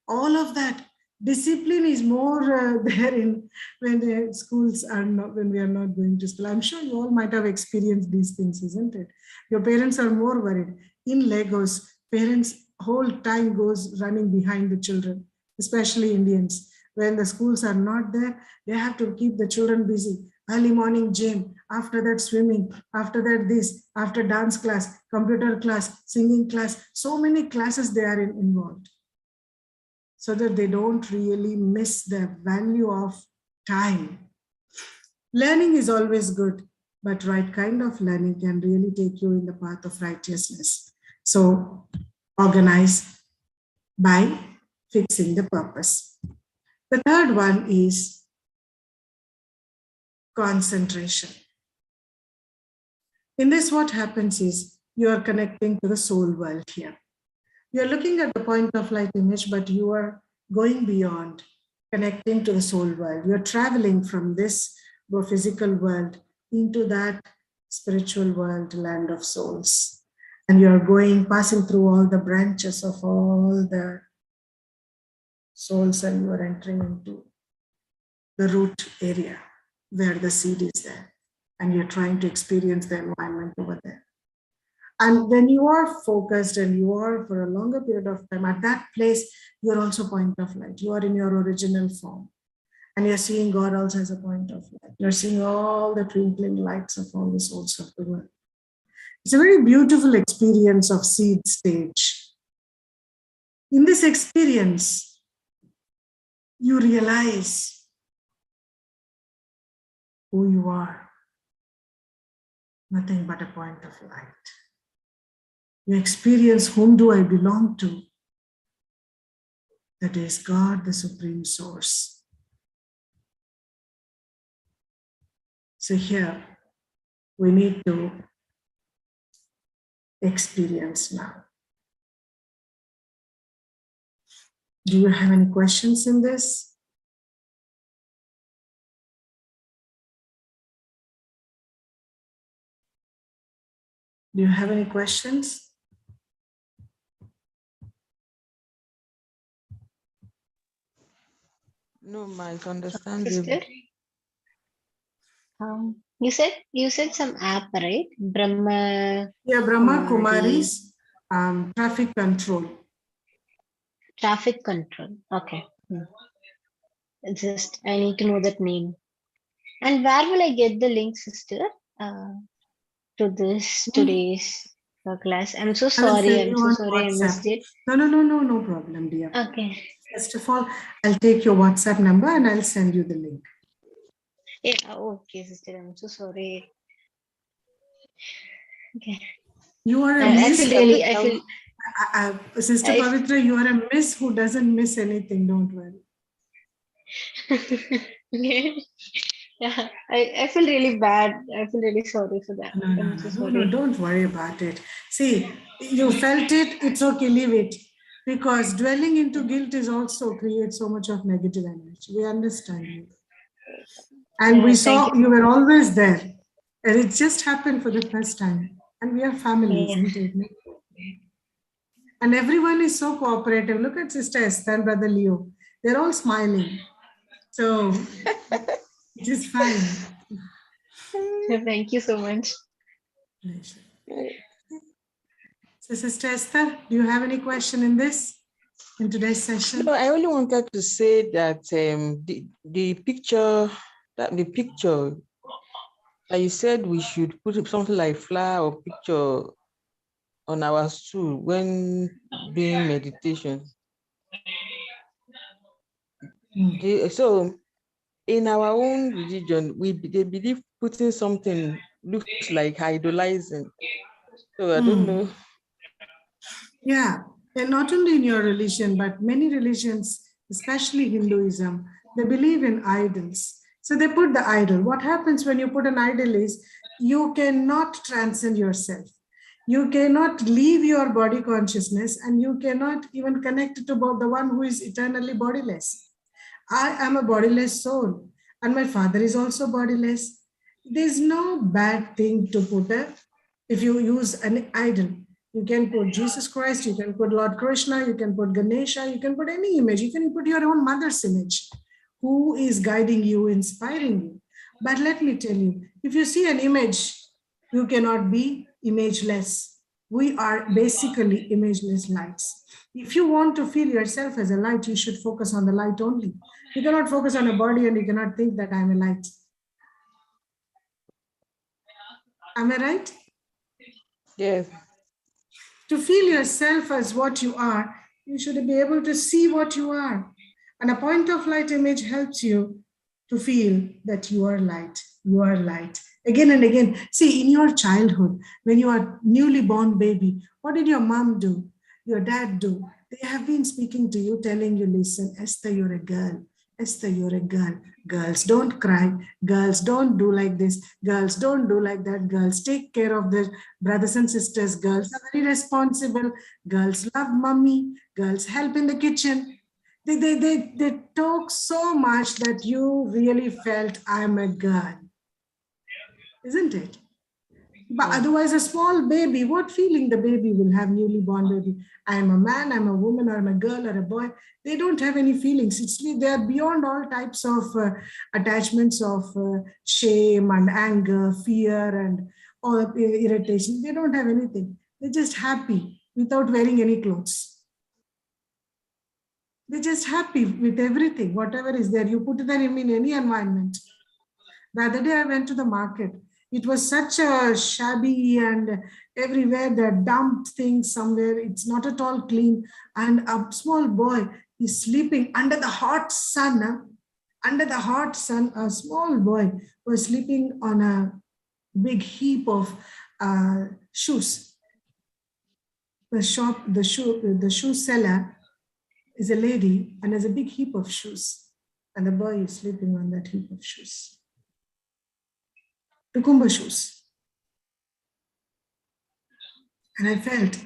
All of that. Discipline is more there in when the schools are not, when we are not going to school. I'm sure you all might have experienced these things, isn't it? Your parents are more worried. In Lagos, parents whole time goes running behind the children, especially Indians. When the schools are not there, they have to keep the children busy. Early morning gym, after that swimming, after that this, after dance class, computer class, singing class, so many classes they are involved. So that they don't really miss the value of time. Learning is always good, but right kind of learning can really take you in the path of righteousness. So organize by fixing the purpose. The third one is concentration. In this, what happens is you are connecting to the soul world here. You're looking at the point of light image, but you are going beyond, connecting to the soul world. You're traveling from this physical world into that spiritual world, land of souls. And you're going, passing through all the branches of all the souls, and you are entering into the root area where the seed is there. And you're trying to experience the environment over there. And when you are focused and you are for a longer period of time at that place, you're also point of light. You are in your original form. And you're seeing God also as a point of light. You're seeing all the twinkling lights of all the souls of the world. It's a very beautiful experience of seed stage. In this experience, you realize who you are. Nothing but a point of light. You experience whom do I belong to? That is God, the Supreme Source. So here, we need to experience now. Do you have any questions in this? Do you have any questions? No, ma, it's understandable. Sister? You said some app, right? Brahma. Yeah, Brahma Kumari's traffic control. Traffic control. Okay. It's just I need to know that name. And where will I get the link, sister? To this today's class. I'm so sorry. I'm so sorry I missed it. No problem, dear. Okay. First of all, I'll take your WhatsApp number and I'll send you the link. Yeah. Okay, sister. I'm so sorry. Okay. You are a I miss. feel really. I feel. Sister Pavitra, you are a miss who doesn't miss anything. Don't worry. Yeah, I feel really bad. I feel really sorry for that. I'm so sorry. No, don't worry about it. See, you felt it, it's okay, leave it. Because dwelling into guilt is also creates so much of negative energy. We understand you. And Yeah, we saw you were always there. And it just happened for the first time. And we are family, isn't it? And everyone is so cooperative. Look at Sister Esther and Brother Leo. They're all smiling. So it is fine. Thank you so much. So, Sister Esther, do you have any question in today's session? No, I only wanted to say that the picture that you said we should put something like flower or picture on our stool when doing meditation. So in our own religion, they believe putting something looks like idolizing. So I don't know. Yeah, and not only in your religion, but many religions, especially Hinduism, they believe in idols. So they put the idol. What happens when you put an idol is you cannot transcend yourself. You cannot leave your body consciousness and you cannot even connect to the one who is eternally bodiless. I am a bodiless soul and my father is also bodiless. There's no bad thing to put if you use an idol. You can put Jesus Christ, you can put Lord Krishna, you can put Ganesha, you can put any image, you can put your own mother's image, who is guiding you, inspiring you. But let me tell you, if you see an image, you cannot be imageless. We are basically imageless lights. If you want to feel yourself as a light, you should focus on the light only. You cannot focus on a body and you cannot think that I'm a light. Am I right? Yes. To feel yourself as what you are, you should be able to see what you are. And a point of light image helps you to feel that you are light. You are light. Again and again. See, in your childhood, when you are newly born baby, what did your mom do? Your dad do? They have been speaking to you, telling you, listen, Esther, you're a girl. Esther, you're a girl. Girls, don't cry. Girls, don't do like this. Girls, don't do like that. Girls, take care of their brothers and sisters. Girls are very responsible. Girls love mommy. Girls help in the kitchen. They talk so much that you really felt I'm a girl. Isn't it? But otherwise, a small baby, what feeling the baby will have, newly born baby? I'm a man, I'm a woman, or I'm a girl or a boy. They don't have any feelings. They are beyond all types of attachments of shame and anger, fear, and all irritation. They don't have anything. They're just happy without wearing any clothes. They're just happy with everything, whatever is there. You put them in any environment. The other day I went to the market. It was such a shabby and everywhere they dumped things somewhere. It's not at all clean. And a small boy is sleeping under the hot sun. Under the hot sun, a small boy was sleeping on a big heap of shoes. The shoe seller is a lady and has a big heap of shoes. And the boy is sleeping on that heap of shoes. Tukumba shoes. And I felt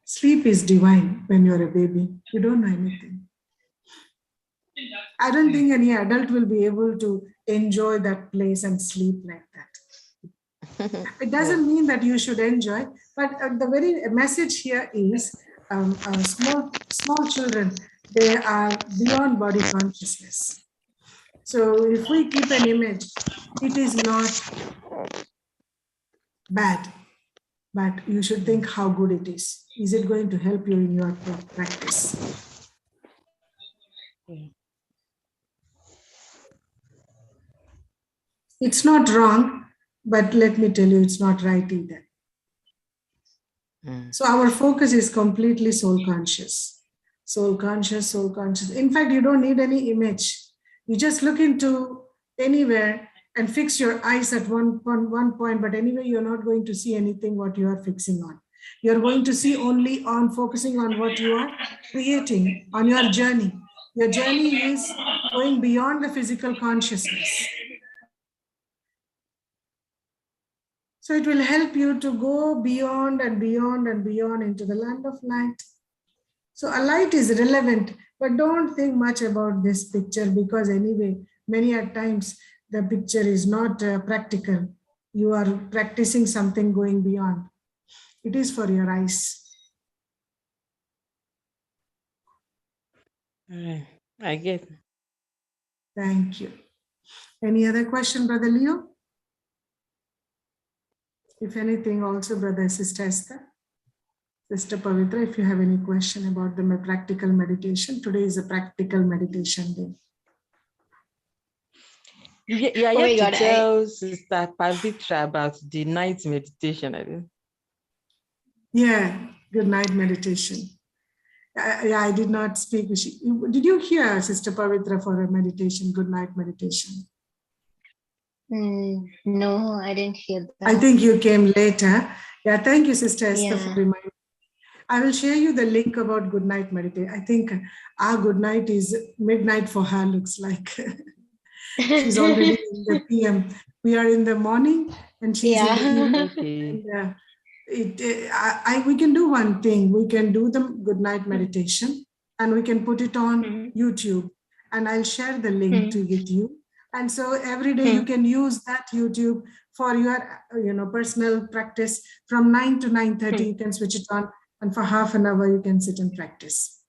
sleep is divine when you're a baby. You don't know anything. I don't think any adult will be able to enjoy that place and sleep like that. It doesn't mean that you should enjoy, but the very message here is small children, they are beyond body consciousness. So if we keep an image, it is not bad, but you should think how good it is. Is it going to help you in your practice? It's not wrong, but let me tell you, it's not right either. So our focus is completely soul conscious. Soul conscious, soul conscious. In fact, you don't need any image. You just look into anywhere and fix your eyes at one point, but anyway, you're not going to see anything what you are fixing on. You're going to see only on focusing on what you are creating on your journey. Your journey is going beyond the physical consciousness. So it will help you to go beyond and beyond and beyond into the land of light. So a light is relevant, but don't think much about this picture because anyway, many at times the picture is not practical. You are practicing something going beyond. It is for your eyes. I get. Thank you. Any other question, Brother Leo? If anything, also Brother Sister Esther. Sister Pavitra, if you have any question about the practical meditation, today is a practical meditation day. Yeah, Oh my to God, tell Sister Pavitra about the night meditation. I think. Yeah, good night meditation. I did not speak. Did you hear Sister Pavitra for a meditation, good night meditation? No, I didn't hear that. I think you came later. Yeah, thank you, Sister Esther, for reminding me. I will share you the link about good night meditation. I think our good night is midnight for her, looks like. She's already in the PM. We are in the morning and she's in the evening. And, we can do one thing. We can do the good night meditation and we can put it on YouTube. And I'll share the link with you. And so every day you can use that YouTube for your personal practice. From 9 to 9:30, you can switch it on. And for half an hour, you can sit and practice.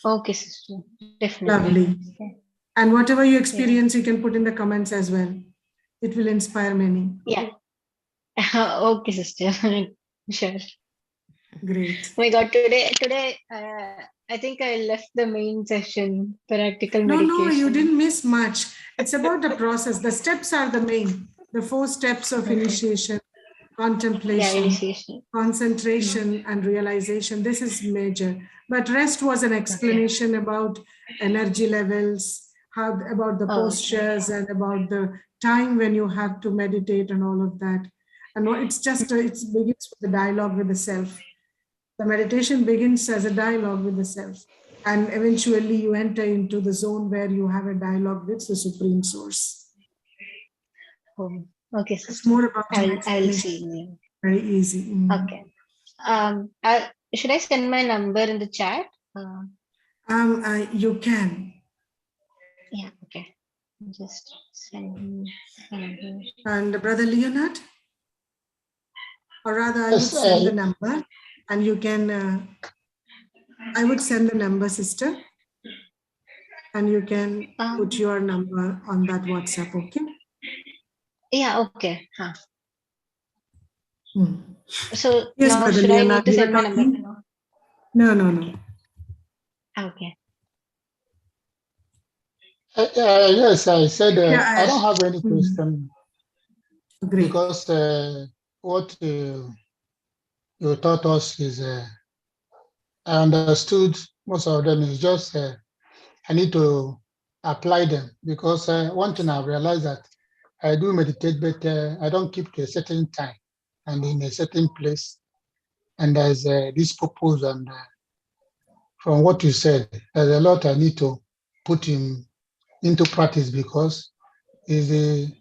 Okay, sister. Definitely. Lovely. And whatever you experience, you can put in the comments as well. It will inspire many. Yeah. Okay, sister. Sure. Great. Oh my God, today, I think I left the main session, practical No, you medication. didn't miss much. It's about the process. The steps are the main. The 4 steps of Okay. initiation, Yeah, contemplation, initiation. concentration, and realization. This is major. But rest was an explanation about energy levels, how about the Oh, okay. postures, and about the time when you have to meditate and all of that. And it's just it begins with the dialogue with the self. The meditation begins as a dialogue with the self, and eventually you enter into the zone where you have a dialogue with the Supreme Source. Oh, okay, It's sister. more about an I'll explanation. see. Very easy. Okay. Should I send my number in the chat? You can. Yeah. Okay. Just send my number. And Brother Leonard, or rather, I would Yes, send the number, and you can. I would send the number, sister, and you can put your number on that WhatsApp. Okay. Yeah. Okay. Huh. So Yes, now Brother should I Leonard, need to you were send my number talking? now? No. Okay. yes, I said Yeah, I don't have any question great. because what you taught us is I understood most of them. Is just I need to apply them because one thing I've realized that I do meditate, but I don't keep to a certain time and in a certain place. And there's this purpose, and from what you said, there's a lot I need to put into practice because is the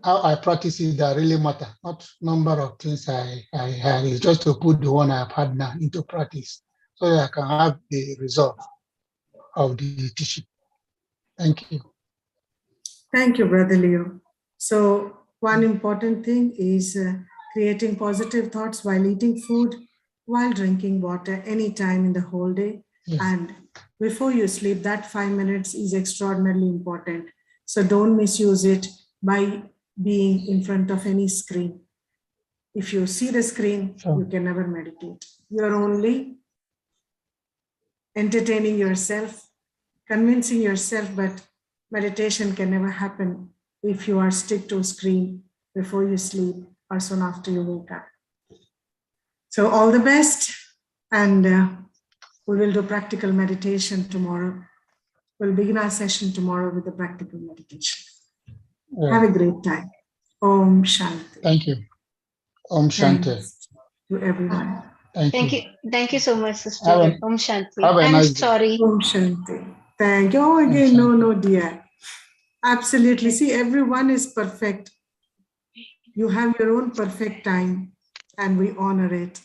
how I practice it that really matter, not number of things I had. It's just to put the one I've had now into practice so that I can have the result of the teaching. Thank you. Thank you, Brother Leo. So, one important thing is creating positive thoughts while eating food, while drinking water, anytime in the whole day. Yes. And before you sleep, that 5 minutes is extraordinarily important. So, don't misuse it by being in front of any screen. If you see the screen, Sure. you can never meditate. You're only entertaining yourself, convincing yourself, but meditation can never happen if you are stick to a screen before you sleep or soon after you wake up. So all the best, and we will do practical meditation tomorrow. We'll begin our session tomorrow with the practical meditation. Have a great time. Om Shanti. Thank you. Om Shanti. Thanks to everyone. Thank you. Thank you so much, sister. Have a- Om Shanti. have a I'm nice day. sorry. Om Shanti. Thank you. Oh, again, no, dear. Absolutely. See, everyone is perfect. You have your own perfect time, and we honor it.